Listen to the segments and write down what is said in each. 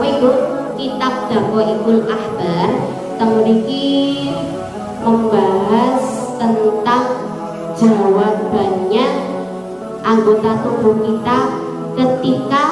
Ibu kitab Daqaiqul Ahbar memiliki membahas tentang jawabannya anggota tubuh kita ketika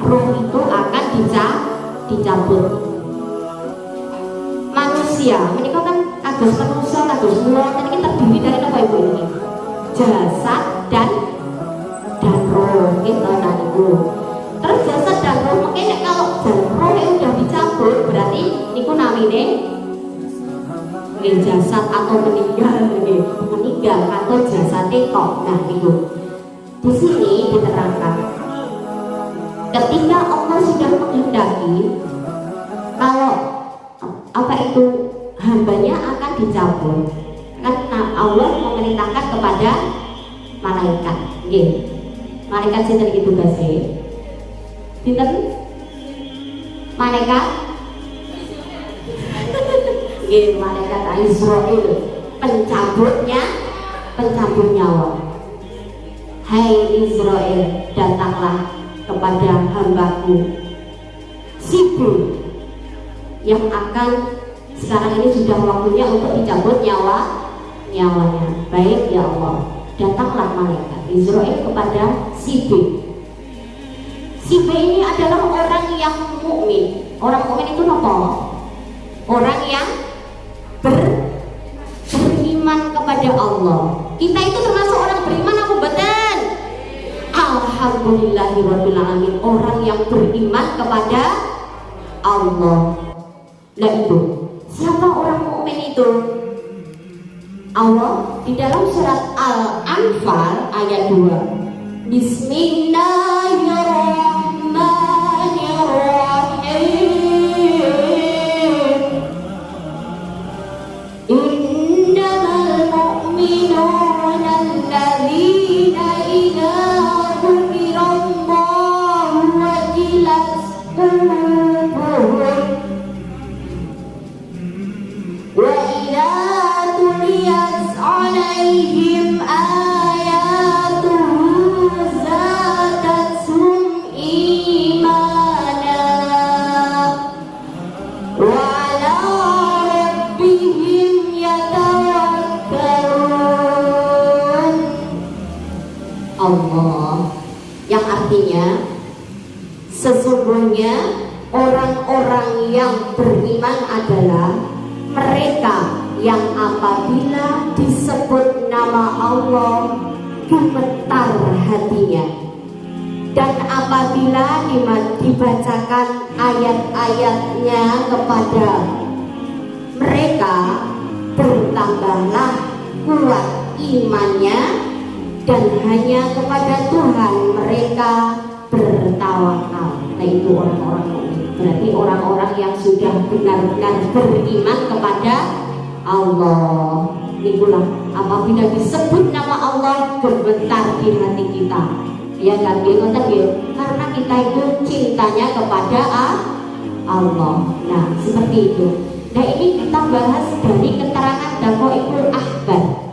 roh itu akan dicabut. Manusia, ini kan kados manusia, kados mula, ini terdiri dari apa Ibu ini? Jasad dan roh, gitu nah Ibu. Terus jasad dan roh, makanya kalau roh itu udah dicabut, berarti itu namanya jasad atau meninggal atau jasad tok. Nah Ibu, di sini diterangkan ketika Allah sudah menghendaki kalau apa itu hambanya akan dicabut, karena Allah memerintahkan kepada malaikat. Malaikat sinten iki tugase? Sinten? Malaikat malaikat Israil, pencabut nyawa. Hai Israel, datanglah kepada hambaku Sibrul yang akan sekarang ini sudah waktunya untuk dicabut nyawanya. Baik ya Allah, datanglah malaikat Israel kepada Sibrul. Sibrul ini adalah orang yang mukmin. Orang mukmin itu apa? Orang yang beriman kepada Allah. Kita itu termasuk orang beriman apa betul? Alhamdulillahirabbil alamin, orang yang beriman kepada Allah. Nah itu, siapa orang mukmin itu? Allah di dalam surat Al-Anfal ayat 2. Bismillahirrahmanirrahim. Innamal mu'minuna alladzina idza dzukirallahu wajilat qulubuhum wa idza tuliyat 'alaihim ayatuhu zadatuhum imana wa 'ala rabbihim yatawakkalun. Allah, yang artinya sesungguhnya orang-orang yang beriman adalah mereka yang apabila disebut nama Allah gemetar hatinya, dan apabila dibacakan ayat-ayatnya kepada mereka bertambahlah kuat imannya, dan hanya kepada Tuhan mereka bertawakal. Nah itu orang-orang mukmin. Berarti orang-orang yang sudah benar-benar beriman kepada Allah. Itulah apabila disebut nama Allah gemetar di hati kita. Ya kan, karena kita itu cintanya kepada Allah. Nah seperti itu. Nah ini kita bahas dari keterangan Daqaiqul Ahbar.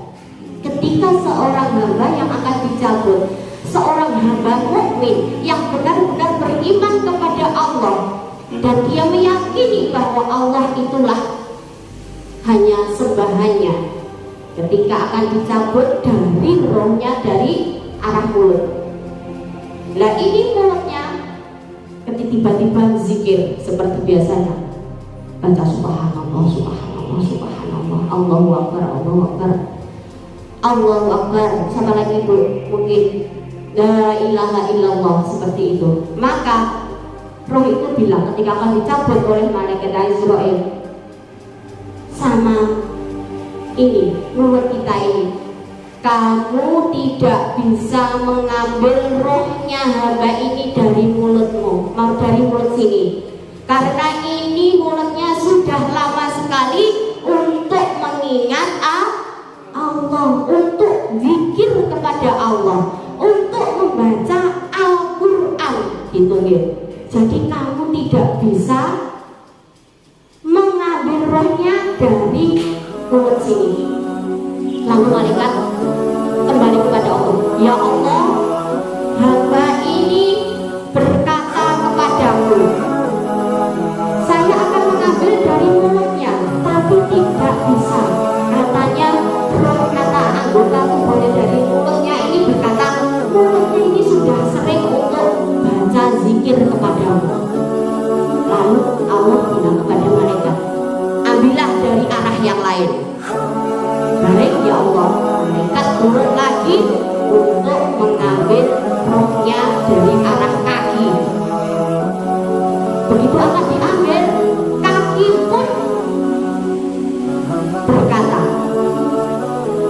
Ketika seorang hamba yang akan dicabut, seorang hamba mukmin yang benar-benar beriman kepada Allah, dan dia meyakini bahwa Allah itulah hanya sembahannya, ketika akan dicabut dari rohnya dari arah mulut. Nah ini mulutnya ketika tiba-tiba zikir seperti biasanya, baca subhanallah, subhanallah, subhanallah, Allahu akbar, Allahu akbar, Allahu akbar. Sama lagi Bu, mungkin la ilaha illallah, seperti itu. Maka roh itu bilang ketika akan dicabut oleh malaikat Israil, sama ini mulut kita ini, kamu tidak bisa mengambil rohnya hamba ini dari mulutmu, mau dari mulut sini, karena ini mulutnya sudah lama sekali untuk mengingat Allah, untuk zikir kepada Allah, untuk membaca Al-Quran gitu ya. Jadi kamu tidak bisa mengambil rohnya dari mulut sini. Lalu malaikat kembali kepada Allah, ya Allah, hamba ini berkata kepadamu lain. Baik ya Allah, malaikat turun lagi untuk mengambil rohnya dari arah kaki. Begitu akan diambil, kaki pun berkata,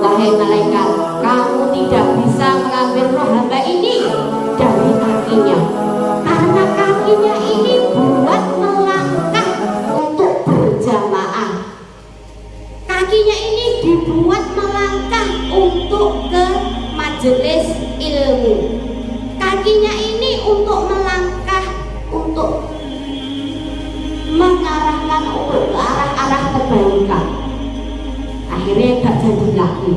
wahai malaikat, kamu tidak bisa mengambil roh hamba ini dari kakinya, karena kakinya ini buat melangkah untuk berjamaah. Kakinya ini dibuat melangkah untuk ke majelis ilmu. Kakinya ini untuk melangkah, untuk mengarahkan untuk ke arah-arah kebaikan. Akhirnya gak jadi lagi.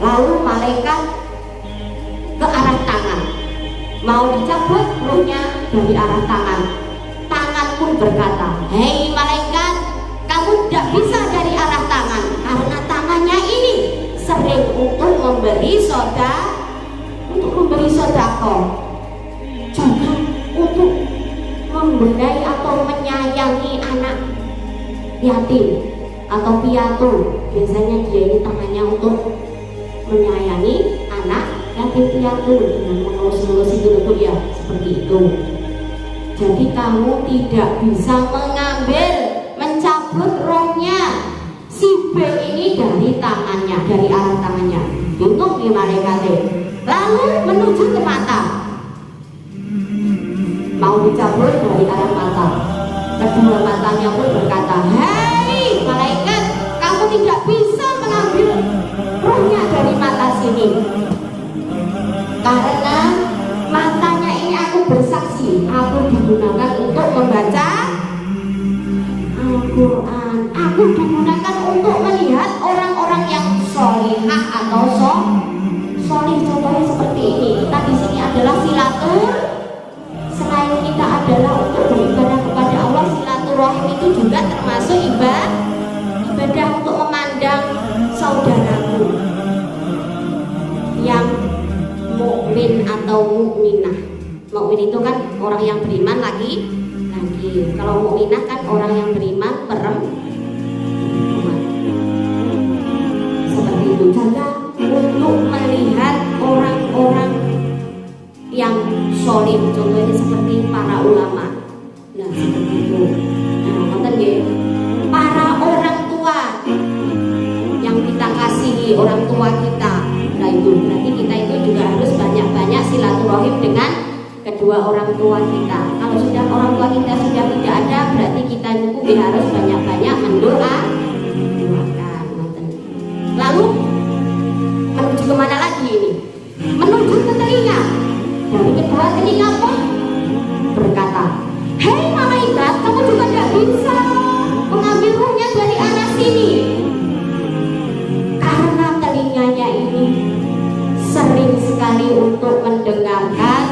Lalu malaikat ke arah tangan, mau dicabut rohnya dari arah tangan. Tangan pun berkata, hei malaikat, kamu tidak bisa dari arah tangan, karena tangannya ini sering untuk memberi sodako, juga untuk membenahi atau menyayangi anak yatim atau piatu. Biasanya dia ini tangannya untuk menyayangi anak yatim piatu dengan mengelus-elus itu loh ya, seperti itu. Jadi kamu tidak bisa mencabut rohnya si B ini dari tangannya, dari arah tangannya. Untuk di malaikatnya. Lalu menuju ke mata, mau dicabut dari arah mata. Kedua matanya pun berkata, hei malaikat, kamu tidak bisa mengambil rohnya dari mata sini, karena matanya ini aku bersaksi, aku digunakan untuk membaca Al-Quran, aku digunakan untuk melihat orang-orang yang solihah atau solih. Contohnya seperti ini, kita di sini adalah selain kita adalah untuk beribadah kepada Allah, silaturahim itu juga termasuk ibadah untuk memandang saudaraku yang mukmin atau mukminah. Mukmin itu kan orang yang beriman lagi. Kalau mukminah kan orang yang beriman perempuan. Seperti itu juga untuk melihat orang-orang yang solid, contohnya seperti para ulama. Nah seperti itu. Nah para orang tua yang kita kasihi, orang tua kita. Nah itu berarti kita itu juga harus banyak-banyak silaturahim dengan kedua orang tua kita. Kalau sudah orang tua kita sudah tidak ada, berarti kita juga harus banyak-banyak mendoakan. Lalu menuju kemana lagi ini? Menuju ke telinga. Dari kedua telinga pun berkata, hei malaikat, kamu juga tidak bisa mengambil rohnya dari anak sini, karena telinganya ini sering sekali untuk mendengarkan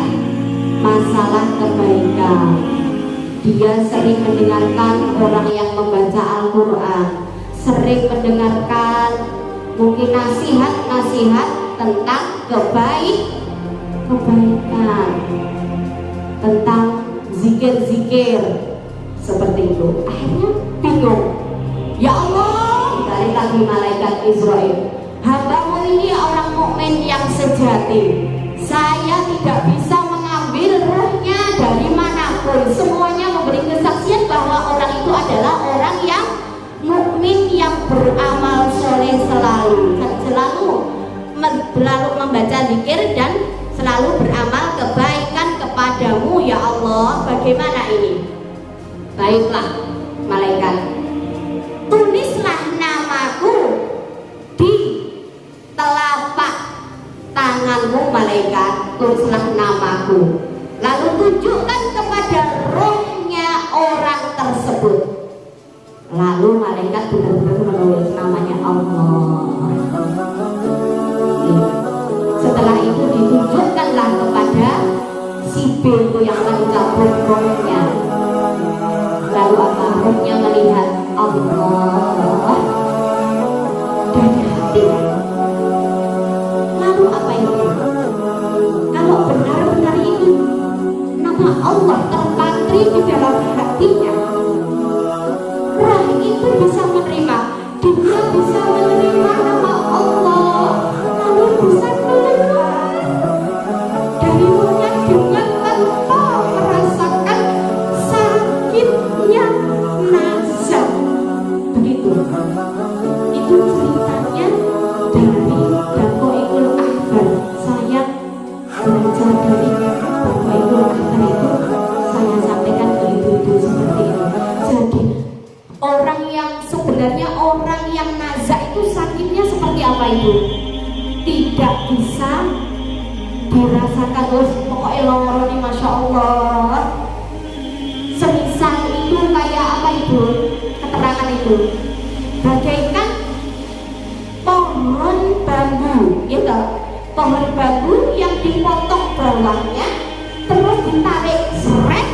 masalah kebaikan. Dia sering mendengarkan orang yang membaca Al-Quran, sering mendengarkan mungkin nasihat-nasihat tentang kebaikan, tentang zikir-zikir seperti itu. Akhirnya bingung, ya Allah, dari lagi malaikat Israel, hambamu ini orang mukmin yang sejati, saya tidak bisa mengambil rohnya dari manapun. Semuanya memberi kesaksian bahwa orang itu adalah orang yang mukmin yang beramal soleh, selalu membaca zikir dan selalu beramal kebaikan kepadamu ya Allah. Bagaimana ini? Baiklah malaikat, tulislah namaku di telapak tanganmu malaikat, tulislah namaku, lalu tunjukkan kepada rohnya orang tersebut. Lalu malaikat benar-benar menulis namanya Allah. Setelah itu ditunjukkanlah kepada si B itu yang mencabut rohnya. Lalu apa? Rohnya melihat Allah dan hati. Lalu apa itu? Kalau benar-benar itu nama Allah terpatri di dalam hatinya, roh itu bisa menerima. Dia Orang yang sebenarnya orang yang nazak itu sakitnya seperti apa itu? Tidak bisa dirasakan. Terus pokoknya loro nih, masya Allah. Semisal itu kayak apa itu? Keterangan itu bagaikan pohon bambu, ya toh? Pohon bambu yang dipotong bawahnya terus ditarik seret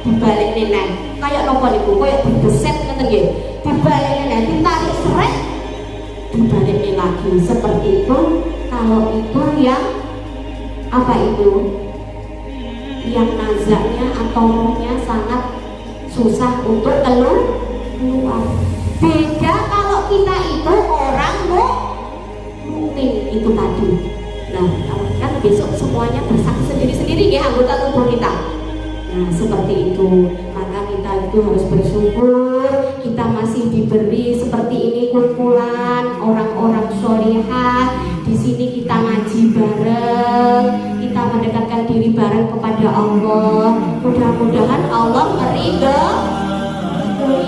dibalik neneng. Kayak nopo niku, kayak dibeset ngeten nggih. Dibalik neneng, ditarik seret dibalik lagi. Seperti itu. Kalau itu yang apa itu? Yang nazaknya atau rohnya sangat susah untuk keluar. Beda kalau kita itu orang mukmin itu tadi. Nah, kan besok semuanya bersaksi sendiri-sendiri ya anggota tubuh kita. Nah, seperti itu. Maka kita itu harus bersyukur kita masih diberi seperti ini kumpulan orang-orang sholihah. Di sini kita ngaji bareng, kita mendekatkan diri bareng kepada Allah. Mudah-mudahan Allah meridhoi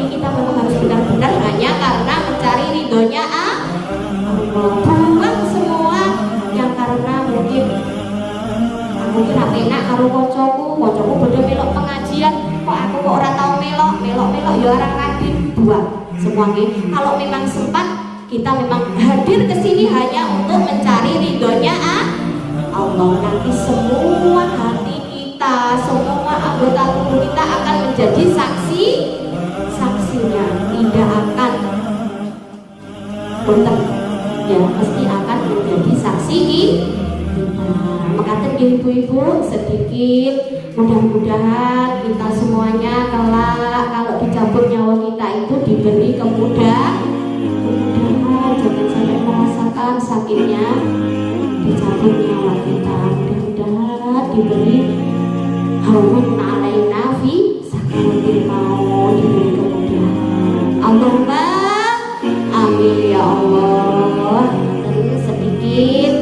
kita. Memang harus benar-benar hanya karena mencari ridhonya Allah. Buang semua yang karena mungkin apa enak karo koncoku bodoh melok pengajian, kok aku kok ora tau melok ya orang kadin. Buang semua ini. Kalau memang sempat kita memang hadir ke sini hanya untuk mencari ridhonya Allah. Nanti semua hati kita, semua anggota tubuh kita akan menjadi saksinya. Tidak akan boten ya, pasti akan menjadi saksi kita. Mengatakan ibu-ibu sedikit, mudah-mudahan kita semuanya kelak kalau dicabut nyawa kita itu diberi kemudahan. Jangan sampai merasakan sakitnya dicabut nyawa kita. Mudah-mudahan diberi hawun alaina fi sakaratil maut, diberi kemudahan. Allahumma amin ya Allah. Terus sedikit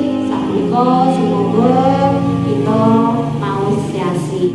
semoga kita mau siasi.